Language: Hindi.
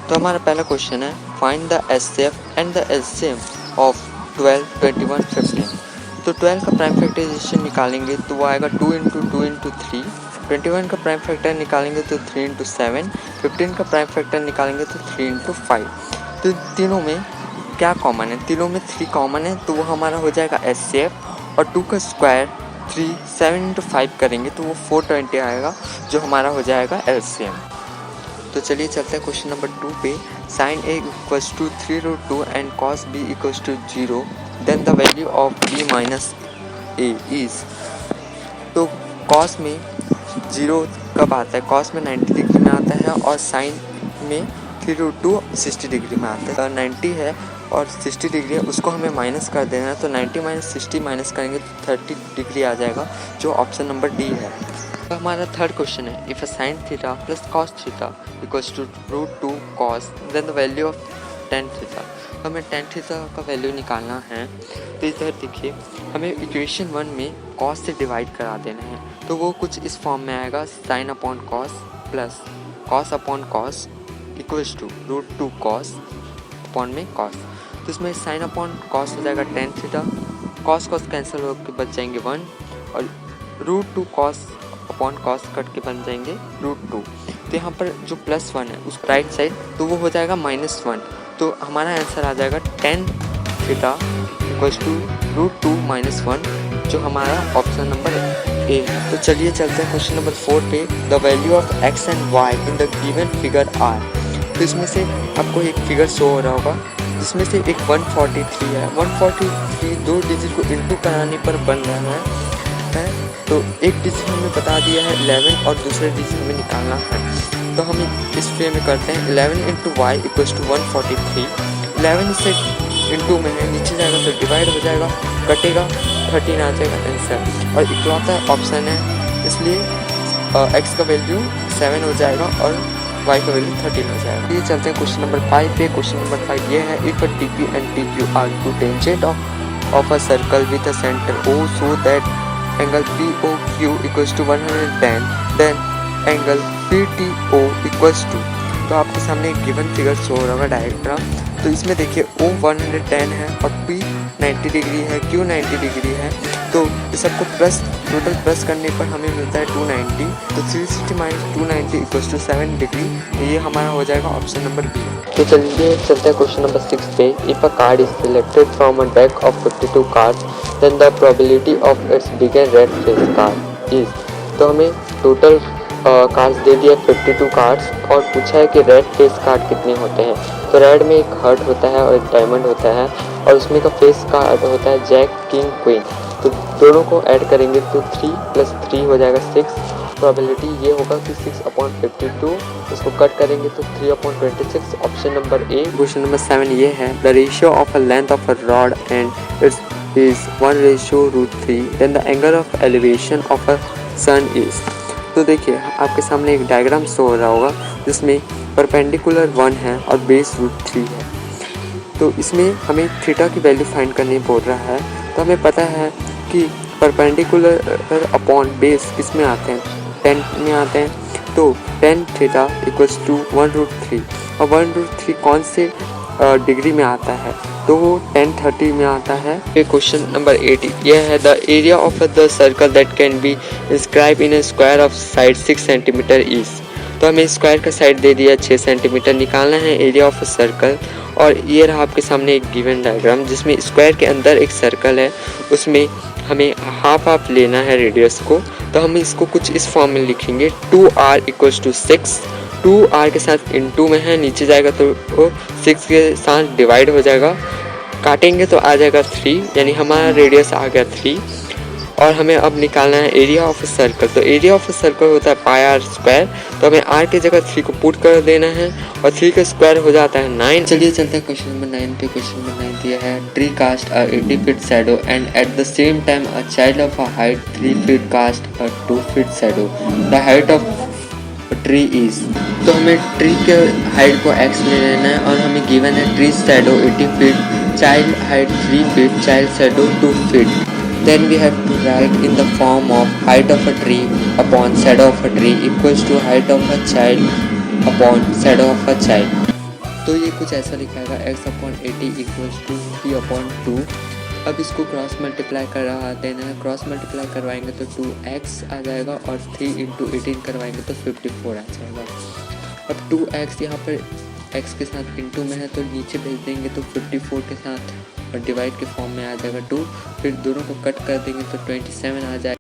तो हमारा पहला क्वेश्चन है find the HCF and the LCM of 12, 21, 15। तो 12 का प्राइम फैक्टराइजेशन निकालेंगे तो वो आएगा 2 इंटू 2 इंटू 3। 21 का प्राइम फैक्टर निकालेंगे तो 3 इंटू 7। 15 का प्राइम फैक्टर निकालेंगे तो 3 इंटू 5। तो तीनों में क्या कॉमन है? तीनों में 3 कॉमन है, तो वो हमारा हो जाएगा एचसीएफ। और 2 का स्क्वायर 3, 7 इंटू 5 करेंगे तो वो 420 आएगा, जो हमारा हो जाएगा एलसीएम। तो चलिए चलते हैं क्वेश्चन नंबर 2 पे। Sine A equals to 3√2 and cos B equals to 0, then the value of B minus A is. तो कॉस में 0 कब आता है? कॉस में 90 डिग्री में आता है और साइन में 3√2 60 डिग्री में आता है। तो 90 है और 60 डिग्री है, उसको हमें माइनस कर देना है। तो 90 माइनस 60 माइनस करेंगे तो 30 डिग्री आ जाएगा, जो ऑप्शन नंबर डी है। तो हमारा थर्ड क्वेश्चन है if a sine theta plus cos theta equals to √2 cos, then the value of tan theta. हमें टेन थीटा का वैल्यू निकालना है। तो इधर देखिए, हमें इक्वेशन 1 में कॉस से डिवाइड करा देना है। तो वो कुछ इस फॉर्म में आएगा, sine upon cos plus cos upon cos equals to √2 cos upon में कॉस। तो इसमें साइन अपॉन कॉस हो जाएगा tan theta, cos cos cancel होकर बच जाएंगे 1, और √2 कॉस अपॉन कॉस कट के बन जाएंगे √2। तो यहाँ पर जो +1 है उस राइट साइड, तो वो हो जाएगा -1। तो हमारा आंसर आ जाएगा टेन थीटा इक्वल्स टू √2 -1, जो हमारा ऑप्शन नंबर ए है। तो चलिए चलते हैं क्वेश्चन नंबर 4 पे। The value of x and y in the given figure are. तो इसमें से आपको एक फिगर शो हो रहा होगा, जिसमें से एक 143 है। 143 दो डिजिट को इंटू कराने पर बन रहा है। तो एक डिजिट हमें बता दिया है 11 और दूसरे डिजिट हमें निकालना है। तो हम इस वे में करते हैं 11 इंटू वाई इक्वल्स टू 143। 11 से इंटू में है, नीचे जाएगा तो डिवाइड हो जाएगा, कटेगा 13 आ जाएगा आंसर। और इकलौता ऑप्शन है, इसलिए एक्स का वैल्यू 7 हो जाएगा और y का वैल्यू 13 हो जाएगा। ये चलते हैं क्वेश्चन नंबर 5 पे। क्वेश्चन नंबर 5 ये है if a TP and TQ are two tangent of a circle with a centre O so that angle POQ equals to 110, then angle PTO equals to. तो आपके सामने एक गिवन फिगर शो हो रहा होगा डायग्राम। तो इसमें देखिए O 110 है और P 90 डिग्री है, Q 90 डिग्री है। तो इस सबको टोटल प्लस करने पर हमें मिलता है 290। तो 360 माइनस 290 इक्वल्स टू 7 डिग्री। ये हमारा हो जाएगा ऑप्शन नंबर बी। तो चलिए चलते हैं क्वेश्चन नंबर 6 पे। If a card is selected from a deck of 52 cards, then the probability of its bigger red face card is. तो हमें टोटल कार्ड्स दे दिया 52 कार्ड्स और पूछा है कि रेड फेस कार्ड कितने होते हैं। तो रेड में एक हार्ट होता है और एक डायमंड होता है, और उसमें का फेस कार्ड होता है जैक, किंग, क्वीन। तो दोनों को ऐड करेंगे तो 3 + 3 हो जाएगा 6। प्रोबेबिलिटी ये होगा कि 6/52। इसको कट करेंगे तो 3/26, option number A. Question number 7 ये है the ratio of a length of a rod and its is 1:√3, then the angle of elevation of a sun is. तो देखिए आपके सामने एक डायग्राम शो हो रहा होगा, जिसमें परपेंडिकुलर 1 है और बेस √3 है। तो इसमें हमें थीटा की वैल्यू फाइंड करनी बोल रहा है। तो हमें पता है कि परपेंडिकुलर अपॉन बेस किस में आते हैं? 10 में आते हैं। तो 10 थीटा इक्वल्स टू 1√3, और 1√3 कौन से डिग्री में आता है? तो वो 1030 में आता है। ये क्वेश्चन नंबर 8 यह है the area of the circle that can be inscribe in A square of side 6 centimetre is. तो हमें स्क्वायर का साइड दे दिया 6 सेंटीमीटर, निकालना है एरिया ऑफ अ सर्कल। और ये रहा आपके सामने एक गिवन डायग्राम, जिसमें स्क्वायर के अंदर एक सर्कल है, उसमें हमें हाफ लेना है रेडियस को। तो हम इसको कुछ इस फॉर्म में लिखेंगे 2r इक्वल्स टू 6। 2r के साथ इंटू में है, नीचे जाएगा तो 6 के साथ डिवाइड हो जाएगा, काटेंगे तो आ जाएगा 3, यानी हमारा रेडियस आ गया 3। और हमें अब निकालना है एरिया ऑफ अ सर्कल। तो एरिया ऑफ अ सर्कल होता है πr²। तो हमें r की जगह 3 को पुट कर देना है, और 3 का स्क्वायर हो जाता है 9। चलिए चलते हैं क्वेश्चन नंबर 9 पे। क्वेश्चन नंबर 9 दिया है tree cast a 80 feet shadow and at the same time a child of a height 3 feet cast a 2 feet shadow. The height of tree is. तो हमें ट्री के हाइट को x ले लेना है, और हमें गिवन है tree shadow 80 feet, child height 3 feet, child shadow 2 feet. Then we have to write in the form of height of a tree upon shadow of a tree equals to height of a child upon shadow of a child. तो ये कुछ ऐसा लिखाएगा x/80 इक्वल्स टू 3/2। अब इसको क्रॉस मल्टीप्लाई करा देना है। क्रॉस मल्टीप्लाई करवाएंगे तो 2x आ जाएगा और 3 × 18 करवाएंगे तो 54 आ जाएगा। अब 2x यहाँ पर x के साथ इंटू में है तो नीचे भेज देंगे तो 54 के साथ और डिवाइड के फॉर्म में आ जाएगा 2। फिर दोनों को कट कर देंगे तो 27 आ जाएगा।